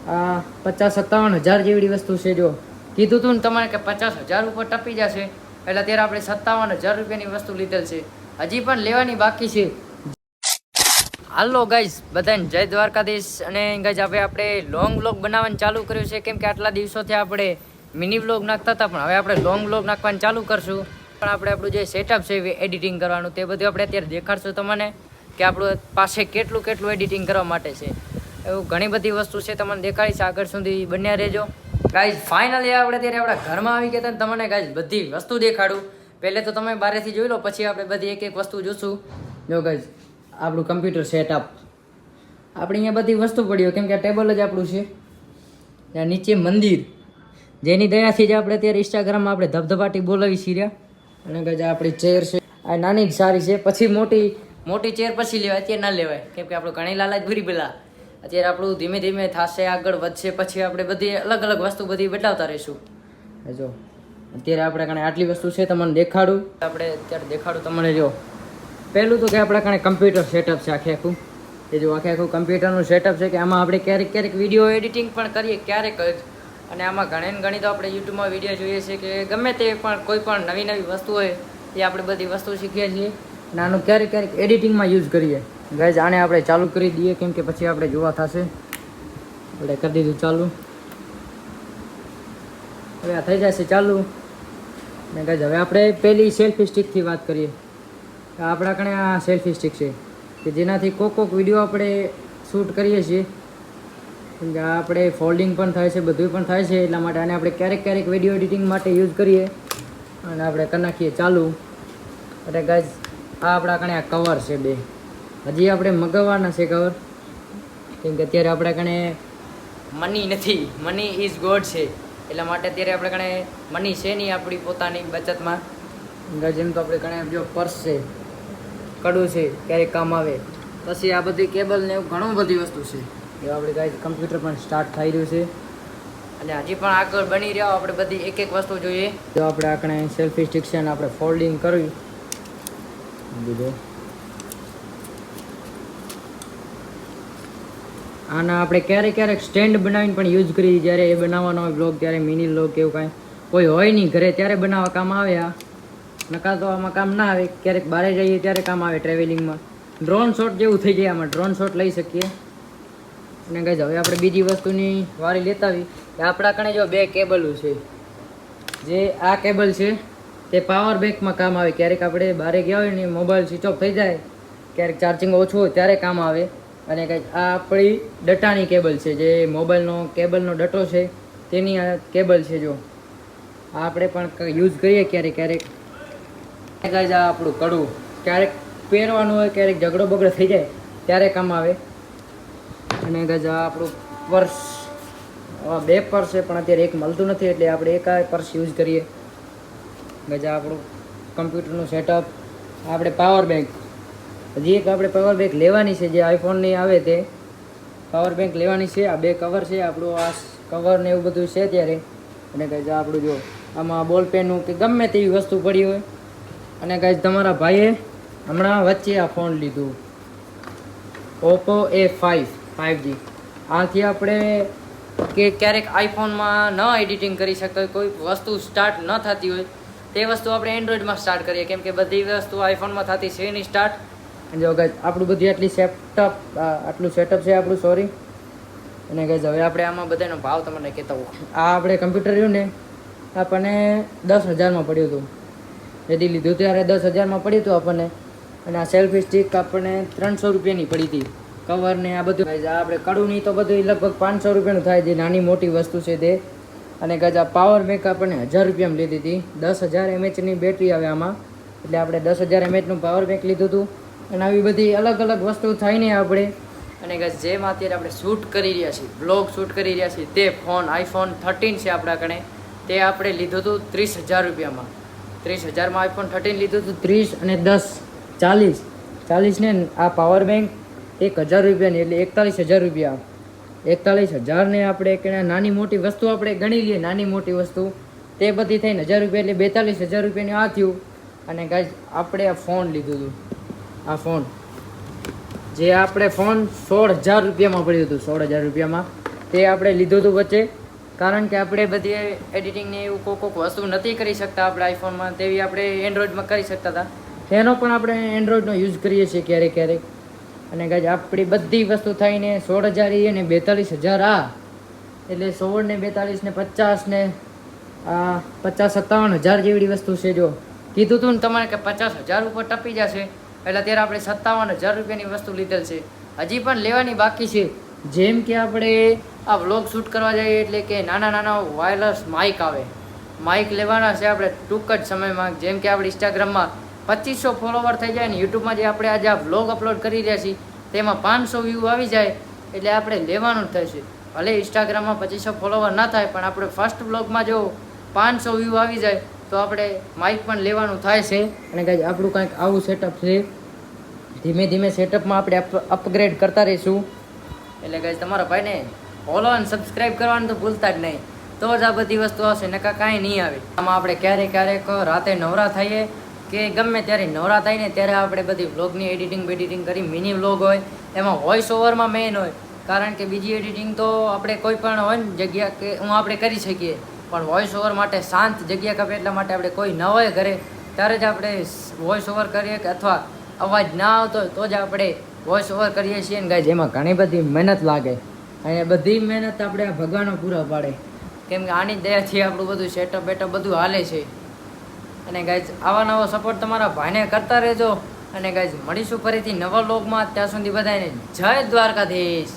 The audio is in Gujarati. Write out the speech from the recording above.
આ 50-57 હજાર જેવી વસ્તુ છે. જો કીધું હતું ને તમારે કે 50,000 ઉપર ટપી જશે, એટલે અત્યારે આપણે 57,000 રૂપિયાની વસ્તુ લીધેલ છે. હજી પણ લેવાની બાકી છે. હાલો ગાઈઝ, બધાને જય દ્વારકાધીશ. અને ગાઈઝ આપણે લોંગ વ્લોગ બનાવવાનું ચાલુ કર્યું છે, કેમ કે આટલા દિવસોથી આપણે મિની વ્લોગ નાખતા હતા, પણ હવે આપણે લોંગ વ્લોગ નાખવાનું ચાલુ કરશું. પણ આપણે આપણું જે સેટઅપ છે એડિટિંગ કરવાનું, તે બધું આપણે અત્યારે દેખાડશું તમને કે આપણું પાસે કેટલું એડિટિંગ કરવા માટે છે. એવું ઘણી બધી વસ્તુ છે, તમને દેખાડીશ. આગળ સુધી બન્યા રહેજો ગાઈઝ. ફાઇનલી આપણે અત્યારે આપણા ઘરમાં આવી ગયા હતા, તમને ગાઈઝ બધી વસ્તુ દેખાડું. પહેલે તો તમે બહારથી જોઈ લો, પછી આપણે બધી એક વસ્તુ જોશું. જો ગાઈઝ, આપણું કમ્પ્યુટર સેટઅપ, આપણે અહીંયા બધી વસ્તુ પડી હોય, કેમ કે આ ટેબલ જ આપણું છે. ત્યાં નીચે મંદિર, જેની દયાથી જ આપણે અત્યારે ઇન્સ્ટાગ્રામમાં આપણે ધબધબાટી બોલાવી છીએ. અને ગાઈઝ આપણી ચેર છે, આ નાની જ સારી છે. પછી મોટી ચેર પછી લેવાય, અત્યારે ના લેવાય, કેમ કે આપણું ઘણી લાલચ ભૂરી પેલા. અત્યારે આપણું ધીમે ધીમે થશે, આગળ વધશે, પછી આપણે બધી અલગ અલગ વસ્તુ બધી બતાવતા રહીશું. જો અત્યારે આપણે કારણે આટલી વસ્તુ છે, તમને દેખાડું. આપણે અત્યારે દેખાડું તમને. જો પહેલું તો કે આપણા કારણે કમ્પ્યુટર સેટઅપ છે આખું. એ જો આખું કમ્પ્યુટરનું સેટઅપ છે, કે આમાં આપણે ક્યારેક વિડીયો એડિટિંગ પણ કરીએ, ક્યારેક જ. અને આમાં ઘણી તો આપણે યુટ્યુબમાં વિડીયો જોઈએ છીએ, કે ગમે તે પણ કોઈ પણ નવી વસ્તુ હોય એ આપણે બધી વસ્તુ શીખીએ છીએ. અને આનું ક્યારેક એડિટિંગમાં યુઝ કરીએ. ગાઈઝ આને આપણે ચાલુ કરી દઈએ, કેમ કે પછી આપણે જોવા થશે. આપણે કરી દીધું ચાલુ, હવે આ થઈ જશે ચાલુ. ને ગાઈઝ હવે આપણે પહેલી સેલ્ફી સ્ટિકથી વાત કરીએ. આપણા કણે આ સેલ્ફી સ્ટિક છે, કે જેનાથી કોક વિડીયો આપણે શૂટ કરીએ છીએ. કેમ કે આપણે ફોલ્ડિંગ પણ થાય છે, બધું પણ થાય છે, એટલા માટે આને આપણે ક્યારેક વિડીયો એડિટિંગ માટે યુઝ કરીએ. અને આપણે કરી નાખીએ ચાલુ. એટલે ગાઈઝ આ આપણા કણે આ કવર છે બે, હજી આપણે મગાવવાના છે કવર, કેમ કે અત્યારે આપણે કણે મની નથી. મની ઇઝ ગોડ છે, એટલા માટે અત્યારે આપણે કણે મની છે નહીં આપણી પોતાની બચતમાં. જેમ તો આપણે કણે જો પર્સ છે, કડું છે, ક્યારેક કામ આવે. પછી આ બધી કેબલ ને એવું ઘણું બધી વસ્તુ છે. એ આપણે ગાઈઝ કમ્પ્યુટર પણ સ્ટાર્ટ થઈ રહ્યું છે, અને હજી પણ આગળ બની રહ્યો. આપણે બધી એક વસ્તુ જોઈએ. જો આપણે આકણે સેલ્ફી સ્ટિક છે, અને આપણે ફોલ્ડિંગ કરવી બીજું. આના આપણે ક્યારેક સ્ટેન્ડ બનાવીને પણ યુઝ કરી. જ્યારે એ બનાવવાનો હોય બ્લોગ, ત્યારે મિની બ્લોગ કે એવું કાંઈ કોઈ હોય નહીં ઘરે, ત્યારે બનાવવા કામ આવે. આ નકા તો આમાં કામ ના આવે. ક્યારેક બહાર જઈએ ત્યારે કામ આવે, ટ્રાવેલિંગમાં. ડ્રોન શોટ જેવું થઈ જાય, આમાં ડ્રોન શોટ લઈ શકીએ. અને ગાઈઝ હવે આપણે બીજી વસ્તુની વારી લેતા આવી. કે આપણા કણે જો બે કેબલો છે. જે આ કેબલ છે તે પાવર બેંકમાં કામ આવે. ક્યારેક આપણે બહાર ગયા હોય ને, મોબાઈલ સ્વિચ ઓફ થઈ જાય, ક્યારેક ચાર્જિંગ ઓછું હોય, ત્યારે કામ આવે. અને કંઈક આ આપણી ડટાની કેબલ છે, જે મોબાઈલનો કેબલનો ડટો છે, તેની આ કેબલ છે. જો આ આપણે પણ યુઝ કરીએ ક્યારેક. ગાઈઝ આ આપણું કડું, ક્યારેક પહેરવાનું હોય, ક્યારેક ઝઘડો બગડો થઈ જાય ત્યારે કામ આવે. અને ગાઈઝ આ આપણું પર્સ, બે પર્સ છે, પણ અત્યારે એક મળતું નથી, એટલે આપણે એક પર્સ યુઝ કરીએ. ગાઈઝ આ આપણું કમ્પ્યુટરનું સેટઅપ. આપણે પાવર બેંક, હજી એક આપણે પાવર બેંક લેવાની છે, જે આઈફોનની આવે તે પાવર બેંક લેવાની છે. આ બે કવર છે, આપણું આ કવર ને એવું બધું છે ત્યારે. અને ગાઈઝ આપણું જો આમાં બોલ પેનનું કે ગમે તેવી વસ્તુ પડી હોય. અને ગાઈઝ તમારા ભાઈએ હમણાં વચ્ચે આ ફોન લીધું, ઓપ્પો A5 5G. આથી આપણે કે ક્યારેક આઈફોનમાં ન એડિટિંગ કરી શકતા હોય, કોઈ વસ્તુ સ્ટાર્ટ ન થતી હોય, તે વસ્તુ આપણે એન્ડ્રોઈડમાં સ્ટાર્ટ કરીએ, કેમ કે બધી વસ્તુ આઈફોનમાં થતી છે નહીં સ્ટાર્ટ. જો ગાઈઝ આપણું બધી આટલું સેટઅપ છે આપણું, સોરી. અને ગાઈઝ હવે આપણે આમાં બધાનો ભાવ તમને કહેતા હોઉં. આ આપણે કમ્પ્યુટર રહ્યું ને, આપણને 10,000માં પડ્યું હતું. જેથી લીધું ત્યારે 10,000માં પડ્યું હતું આપણને. અને આ સેલ્ફી સ્ટિક આપણને 300 રૂપિયાની પડી હતી. કવર ને આ બધું ગાઈઝ આપણે કડું નહીં તો બધું લગભગ 500 રૂપિયાનું થાય, જે નાની મોટી વસ્તુ છે તે. અને ગાઈઝ આ પાવર બેંક આપણને 1000 રૂપિયામાં લીધી હતી. 10,000 mAhની બેટરી આવે આમાં, એટલે આપણે 10,000 mAhનું પાવર બેંક લીધું હતું. અને આવી બધી અલગ વસ્તુ થઈને આપણે. અને ગાઈઝ જેમ અત્યારે આપણે શૂટ કરી રહ્યા છીએ, બ્લોગ શૂટ કરી રહ્યા છીએ, તે ફોન iPhone 13 છે આપણા કણે. તે આપણે લીધું હતું 30,000 રૂપિયામાં. 30,000માં iPhone 13 લીધું હતું. 30 અને 10 40 ને આ પાવર બેંક 1,000 રૂપિયાની, એટલે 41,000 રૂપિયા. 41,000 ને આપણે નાની મોટી વસ્તુ આપણે ગણી લઈએ, નાની મોટી વસ્તુ તે બધી થઈને 1,000 રૂપિયા, એટલે 42,000 રૂપિયાની આ થયું. અને ગાઈઝ આપણે આ ફોન લીધું હતું. આ ફોન જે આપણે ફોન 16,000 રૂપિયામાં પડ્યું હતું. 16,000 રૂપિયામાં. તે આપણે લીધું હતું વચ્ચે, કારણ કે આપણે બધી એડિટિંગને એવું કોઈક વસ્તુ નથી કરી શકતા આપણે આઈફોનમાં, તેવી આપણે એન્ડ્રોઈડમાં કરી શકતા હતા. એનો પણ આપણે એન્ડ્રોઈડનો યુઝ કરીએ છીએ ક્યારેક ક્યારેક. અને ગાઈઝ આપણી બધી વસ્તુ થઈને 16,000 અને 42,000 આ, એટલે 16 ને 42 ને 50 ને 50-57,000 જેવી વસ્તુ છે. જો કીધું તું ને તમારે કે 50,000 ઉપર ટપી જશે, એટલે અત્યારે આપણે 57,000 રૂપિયાની વસ્તુ લીધેલ છે. હજી પણ લેવાની બાકી છે. જેમ કે આપણે આ વ્લોગ શૂટ કરવા જઈએ એટલે કે નાના નાના વાયરલેસ માઇક આવે, માઇક લેવાના છે આપણે ટૂંક જ સમયમાં. જેમ કે આપણે ઇન્સ્ટાગ્રામમાં 2500 ફોલોવર થઈ જાય ને યુટ્યુબમાં જે આપણે આજે આ વ્લોગ અપલોડ કરી રહ્યા છીએ તેમાં 500 વ્યૂ આવી જાય, એટલે આપણે લેવાનું જ થશે. ભલે ઇન્સ્ટાગ્રામમાં 2500 ફોલોવર ના થાય, પણ આપણે ફર્સ્ટ વ્લોગમાં જો 500 વ્યૂ આવી જાય તો આપણે માઇક પણ લેવાનું થાય છે. અને ગાઈઝ આપણું કંઈક આવું સેટઅપ છે. ધીમે ધીમે સેટઅપમાં આપણે અપગ્રેડ કરતા રહીશું. એટલે ગાઈઝ તમારા ભાઈને ફોલો અને સબસ્ક્રાઈબ કરવાનું તો ભૂલતા જ નહીં, તો જ આ બધી વસ્તુ આવશે, નકા કાંઈ નહીં આવે. આમાં આપણે ક્યારેક ક્યારેક રાતે નવરા થઈએ કે ગમે ત્યારે નવરા થાય ને ત્યારે આપણે બધી વ્લોગની એડિટિંગ કરી. મિની વ્લોગ હોય એમાં વોઇસ ઓવરમાં મેઇન હોય, કારણ કે બીજી એડિટિંગ તો આપણે કોઈ પણ હોય ને જગ્યા કે આપણે કરી શકીએ, પણ વોઇસ ઓવર માટે શાંત જગ્યા કપે, એટલા માટે આપણે કોઈ ન હોય ઘરે ત્યારે જ આપણે વોઇસ ઓવર કરીએ, કે અથવા અવાજ ના આવતો હોય તો જ આપણે વોઇસ ઓવર કરીએ છીએ. ને ગાઈઝ એમાં ઘણી બધી મહેનત લાગે, અને બધી મહેનત આપણે આ ભગવાનો પૂરા પાડે, કેમ કે આની દયાથી આપણું બધું સેટઅપ બેટઅપ બધું હાલે છે. અને ગાઈઝ આવા નવો સપોર્ટ તમારા ભાઈને કરતા રહેજો. અને ગાઈઝ મળીશું ફરીથી નવા વ્લોગમાં. ત્યાં સુધી બધાને જય દ્વારકાધીશ.